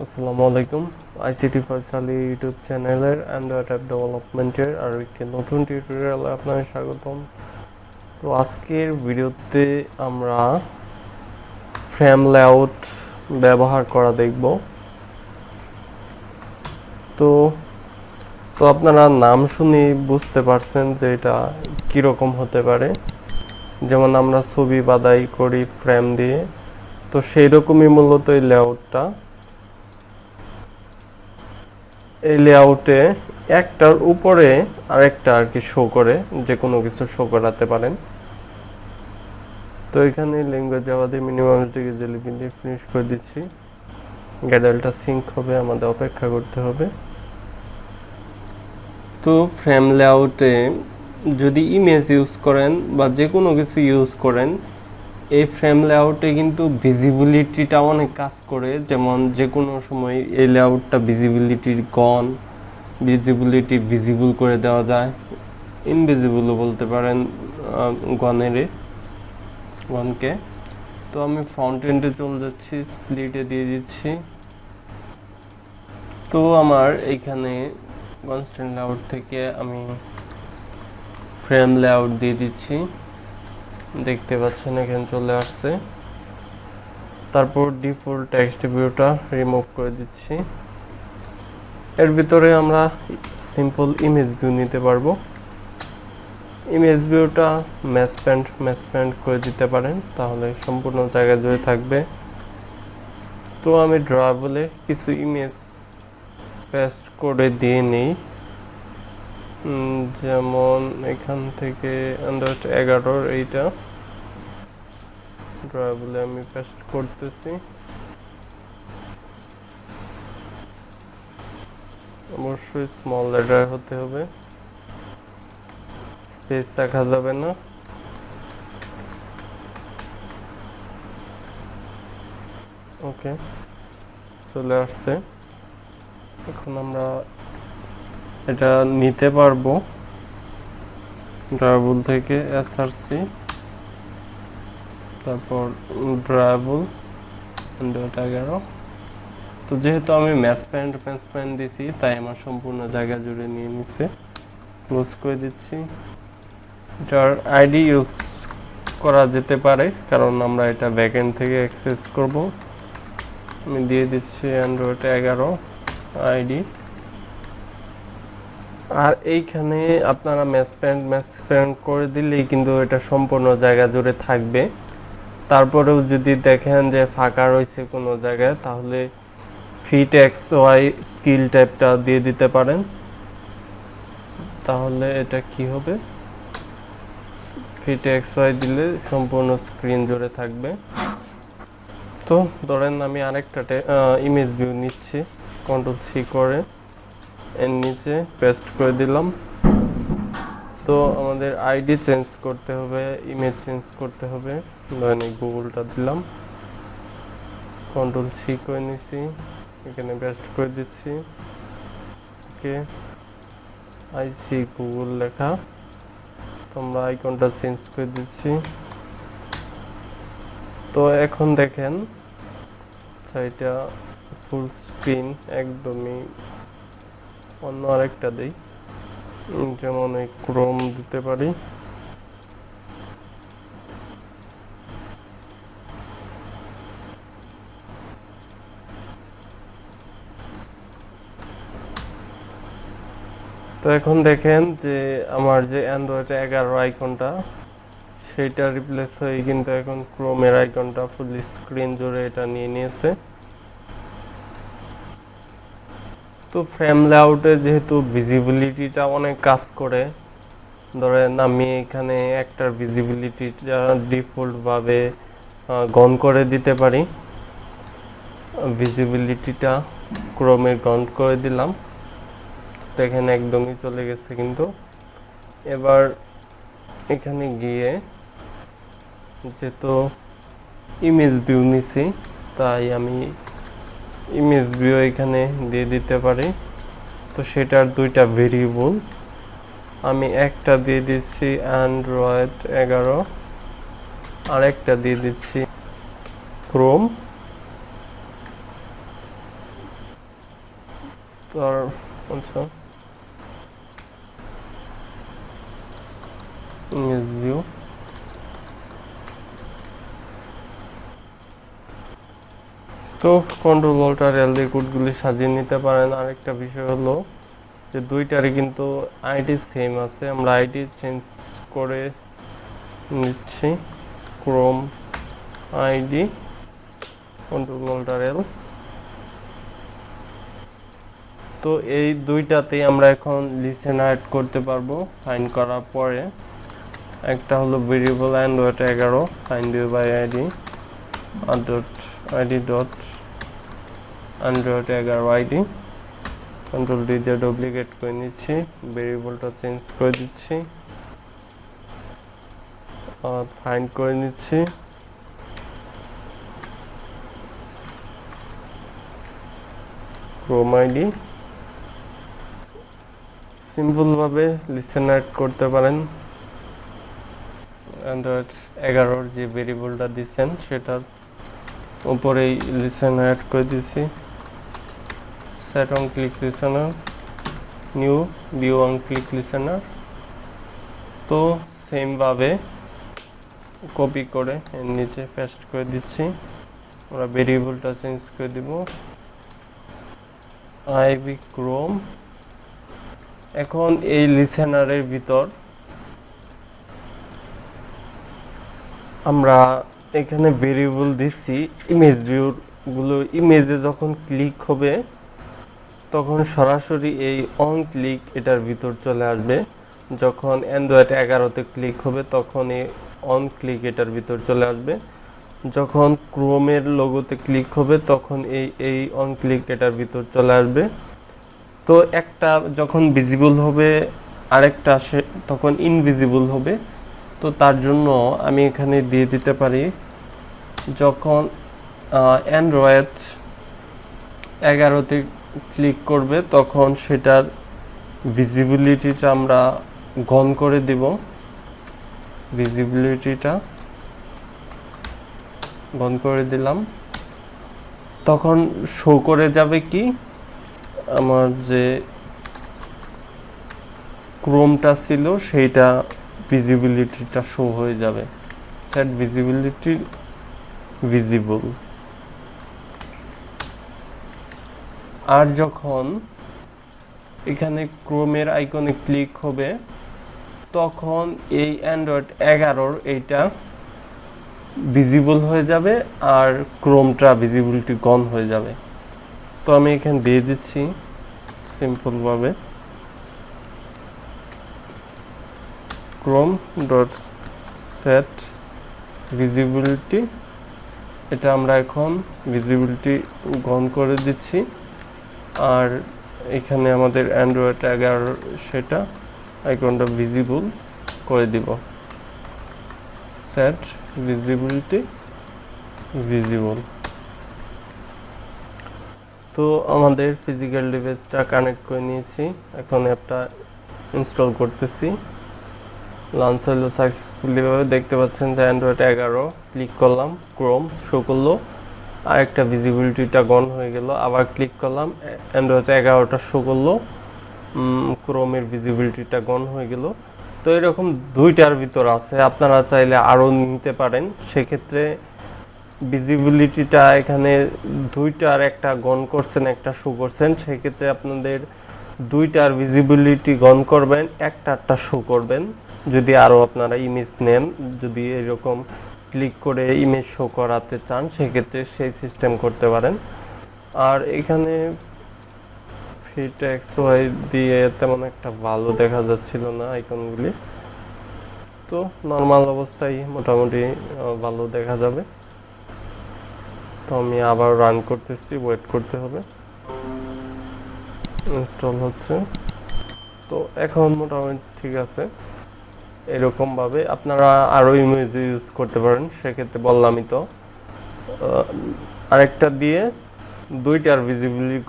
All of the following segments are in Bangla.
আসসালামু আলাইকুম। আইসিটি ফয়সাল ইউটিউব চ্যানেলের অ্যান্ড্রয়েড অ্যাপ ডেভেলপমেন্টের আর একটি নতুন টিউটোরিয়ালে আপনাদের স্বাগতম। তো আজকের ভিডিওতে আমরা ফ্রেম লেআউট ব্যবহার করা দেখব। তো তো আপনারা নাম শুনে বুঝতে পারছেন যে এটা কীরকম হতে পারে। যেমন আমরা ছবি বাঁধাই করি ফ্রেম দিয়ে, তো সেই রকমই মূলত এই লেআউটটা। এই লেআউটে একটার উপরে আরেকটা আর কি শো করে, যে কোনো কিছু শো করাতে পারেন। তো এখানে ল্যাঙ্গুয়েজ আমাদের মিনিমাম দিকে জেলিপিন দিয়ে ফিনিশ করে দিচ্ছি। গ্যাডালটা সিঙ্ক হবে, আমাদের অপেক্ষা করতে হবে। তো ফ্রেম লেআউটে যদি ইমেজ ইউজ করেন বা যে কোনো কিছু ইউজ করেন, এই ফ্রেম লেআউটে কিন্তু ভিজিবিলিটিটা অনেক কাজ করে। যেমন যে কোনো সময় এই লেআউটটা ভিজিবিলিটির ভিজিবল করে দেওয়া যায়, ইনভিজিবলও বলতে পারেন গনকে। তো আমি ফ্রন্ট এন্ডে চলে যাচ্ছি, স্প্লিটে দিয়ে দিচ্ছি। তো আমার এইখানে কনস্ট্যান্ট লেআউট থেকে আমি ফ্রেম লেআউট দিয়ে দিচ্ছি, দেখতে পাচ্ছেন এখানে চলে আসছে। তারপর ডিফল্ট টেক্সট ভিউটা রিমুভ করে দিচ্ছি। এর ভিতরে আমরা সিম্পল ইমেজ ভিউ নিতে পারবো। ইমেজ ভিউটা ম্যাচ করে দিতে পারেন, তাহলে সম্পূর্ণ জায়গা জুড়ে থাকবে। তো আমি ড্রয়াবলে কিছু ইমেজ পেস্ট করে দিয়ে নিই। যেমন এখান থেকে অ্যান্ড্রয়েড 11 এইটা ড্রয়াবলে আমি পেস্ট করতেছি। অবশ্যই স্মল লেটার হতে হবে, স্পেস রাখা যাবে না। ওকে, চলে আসছে। এখন আমরা এটা নিতে পারবো ড্রয়াবল থেকে এসআরসি, তারপর ড্রয়াবল অ্যান্ড্রয়েড 11। তো যেহেতু আমি ম্যাচ প্যান্ট দিছি, তাই আমার সম্পূর্ণ জায়গা জুড়ে নিয়ে নিচ্ছে। ক্লোজ করে দিচ্ছি। এটার আইডি ইউজ করা যেতে পারে, কারণ আমরা এটা ব্যাকএন্ড থেকে অ্যাক্সেস করব। আমি দিয়ে দিচ্ছি অ্যান্ড্রয়েড 11 আইডি। আর এইখানে আপনারা ম্যাচ প্যান্ট করে দিলেই কিন্তু এটা সম্পূর্ণ জায়গা জুড়ে থাকবে। তারপরেও যদি দেখেন যে ফাঁকা রয়েছে কোনো জায়গায়, তাহলে ফিট এক্স ওয়াই স্কিল টাইপটা দিয়ে দিতে পারেন। তাহলে এটা কি হবে, ফিট এক্স ওয়াই দিলে সম্পূর্ণ স্ক্রিন জুড়ে থাকবে। তো ধরেন আমি আরেকটা ইমেজ ভিউ নিচ্ছি, কন্ট্রোল সি করে এর নিচে পেস্ট করে দিলাম। তো আমাদের আইডি চেঞ্জ করতে হবে, ইমেজ চেঞ্জ করতে হবে। ধরেন এই গুগলটা দিলাম, কন্ট্রোল সি করে নিছি, এখানে পেস্ট করে দিচ্ছি। ওকে, আইসি গুগল লেখা, তো আমরা আইকনটা চেঞ্জ করে দিচ্ছি। তো এখন দেখেন এটা ফুল স্ক্রিন একদমই। অন্য আরেকটা দিই, যেমন এই ক্রোম দিতে পারি। তো এখন দেখেন যে আমার যে অ্যান্ড্রয়েড 11 আইকনটা, সেইটা রিপ্লেস হয়ে কিন্তু এখন ক্রোমের আইকনটা ফুল স্ক্রিন জুড়ে এটা নিয়ে নিয়েছে। তো ফ্রেম লেআউটে যেহেতু ভিজিবিলিটিটা অনেক কাজ করে, ধরেন আমি এখানে একটার ভিজিবিলিটিটা ডিফল্টভাবে গন করে দিতে পারি। ভিজিবিলিটিটা ক্রোমের গন করে দিলাম, দেখেন একদমই চলে গেছে। কিন্তু এবার এখানে গিয়ে যেহেতু ইমেজ ভিউ নিছি, তাই আমি ইমেজ ভিউ এখানে দিয়ে দিতে পারি। তো সেটার দুইটা ভেরিয়েবল, আমি একটা দিয়ে দিচ্ছি অ্যান্ড্রয়েড 11, আর একটা দিয়ে দিচ্ছি ক্রোম। তার আচ্ছা ইমেজ ভিউ তো কন্ট্রোল অল্ট আর এল দিয়ে কোডগুলি সাজিয়ে নিতে পারেন। আরেকটা বিষয় হলো যে দুইটারই কিন্তু আইডি সেম আছে, আমরা আইডি চেঞ্জ করে নিচ্ছি। ক্রোম আইডি কন্ট্রোল অল্ট আর এল। তো এই দুইটাতেই আমরা এখন লিসেন অ্যাড করতে পারবো ফাইন্ড করার পরে। একটা হলো variable Android 11 find you by ID ID dot Android 11 ID. Control D দিয়ে ডুপ্লিকেট করে নিচ্ছি, ভেরিয়েবলটা চেঞ্জ করে দিচ্ছি, ফাইন্ড করে নিচ্ছি। ক্রোম আইডি সিম্পলভাবে লিসেন অ্যাড করতে পারেন। অ্যান্ড্রয়েড 11 যে ভেরিয়েবলটা দিচ্ছেন সেটার উপরেই লিসেন অ্যাড করে দিচ্ছি। Set on click listener, new view on click listener. তো সেমভাবে কপি করে এর নিচে পেস্ট করে দিচ্ছি। আমরা ভেরিয়েবলটা চেঞ্জ করে দিব আইবি ক্রোম। এখন এই লিসেনারের ভিতর আমরা এখানে ভেরিয়েবল দিচ্ছি ইমেজ ভিউগুলো। ইমেজে যখন ক্লিক হবে তখন সরাসরি এই অন ক্লিক এটার ভিতর চলে আসবে। যখন অ্যান্ড্রয়েড 11তে ক্লিক হবে তখন এই অন ক্লিক এটার ভিতর চলে আসবে। যখন ক্রোমের লোগোতে ক্লিক হবে তখন এই অন ক্লিক এটার ভিতর চলে আসবে। তো একটা যখন ভিজিবল হবে আরেকটা তখন ইনভিজিবল হবে। তো তার জন্য আমি এখানে দিয়ে দিতে পারি যখন অ্যান্ড্রয়েড 11তে ক্লিক করবে তখন সেটার ভিজিবিলিটিটা আমরা গন করে দেব। ভিজিবিলিটিটা গন করে দিলাম, তখন শো করে যাবে কি আমার যে ক্রোমটা ছিল সেইটা ভিজিবিলিটিটা শো হয়ে যাবে। Set visibility visible. আর যখন এখানে ক্রোমের আইকনে ক্লিক হবে তখন এই অ্যান্ড্রয়েড 11 এইটা ভিজিবল হয়ে যাবে আর ক্রোমটা ভিজিবিলিটি গন হয়ে যাবে। তো আমি এখানে দিয়ে দিচ্ছি সিম্পলভাবে ক্রোম ডট সেট ভিজিবিলিটি। এটা আমরা এখন ভিজিবিলিটি গন করে দিচ্ছি। আর এখানে আমাদের অ্যান্ড্রয়েড 11 সেটা আইকনটা ভিজিবল করে দিব। Set visibility visible. তো আমাদের ফিজিক্যাল ডিভাইসটা কানেক্ট করে নিয়েছি, এখন অ্যাপটা ইনস্টল করতেছি। লঞ্চ হলো সাকসেসফুলিভাবে। দেখতে পাচ্ছেন যে অ্যান্ড্রয়েড 11 ক্লিক করলাম, ক্রোম শো করলো, আরেকটা ভিজিবিলিটিটা গন হয়ে গেল। আবার ক্লিক করলাম, অ্যান্ড্রয়েড 11টা শো করলো, ক্রোমের ভিজিবিলিটিটা গন হয়ে গেল। তো এরকম দুইটার ভিতর আছে, আপনারা চাইলে আরও নিতে পারেন। সেক্ষেত্রে ভিজিবিলিটিটা এখানে দুইটার একটা গন করছেন একটা শো করছেন, সেক্ষেত্রে আপনাদের দুইটার ভিজিবিলিটি গন করবেন, একটা শো করবেন। যদি আরও আপনারা ইমেজ নেন, যদি এরকম ক্লিক করে ইমেজ শো করাতে চান সেক্ষেত্রে সেই সিস্টেম করতে পারেন। আর এখানে ফিট এক্স ওয়াই দিয়ে তেমন একটা ভালো দেখা যাচ্ছিল না আইকনগুলি, তো নর্মাল অবস্থায় মোটামুটি ভালো দেখা যাবে। তো আমি আবার রান করতেছি, ওয়েট করতে হবে, ইনস্টল হচ্ছে। তো এখন মোটামুটি ঠিক আছে। এরকমভাবে আপনারা আরও ইমেজ ইউজ করতে পারেন। সেক্ষেত্রে বললামই তো আরেকটা দিয়ে দুইটার ভিজিবিলিটি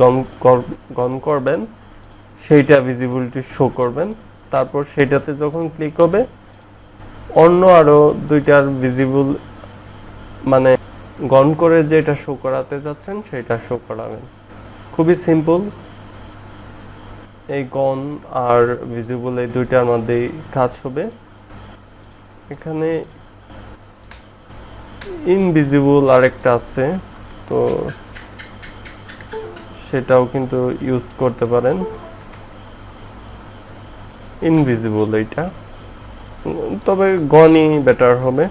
গন করবেন, সেইটা ভিজিবিলিটি শো করবেন। তারপর সেইটাতে যখন ক্লিক হবে অন্য আরও দুইটার ভিজিবল মানে গন করে যেটা শো করাতে যাচ্ছেন সেটা শো করাবেন। খুবই সিম্পল। এই গন আর ভিজিবল এই দুইটার মধ্যেই কাজ হবে। এখানে ইনভিজিবল আরেকটা আছে, তো সেটাও কিন্তু ইউজ করতে পারেন। ইনভিজিবল এইটা, তবে গনই বেটার হবে।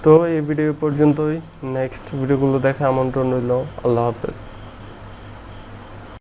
তো এই ভিডিও পর্যন্তই, নেক্সট ভিডিওগুলো দেখা আমন্ত্রণ রইল। আল্লাহ হাফেজ।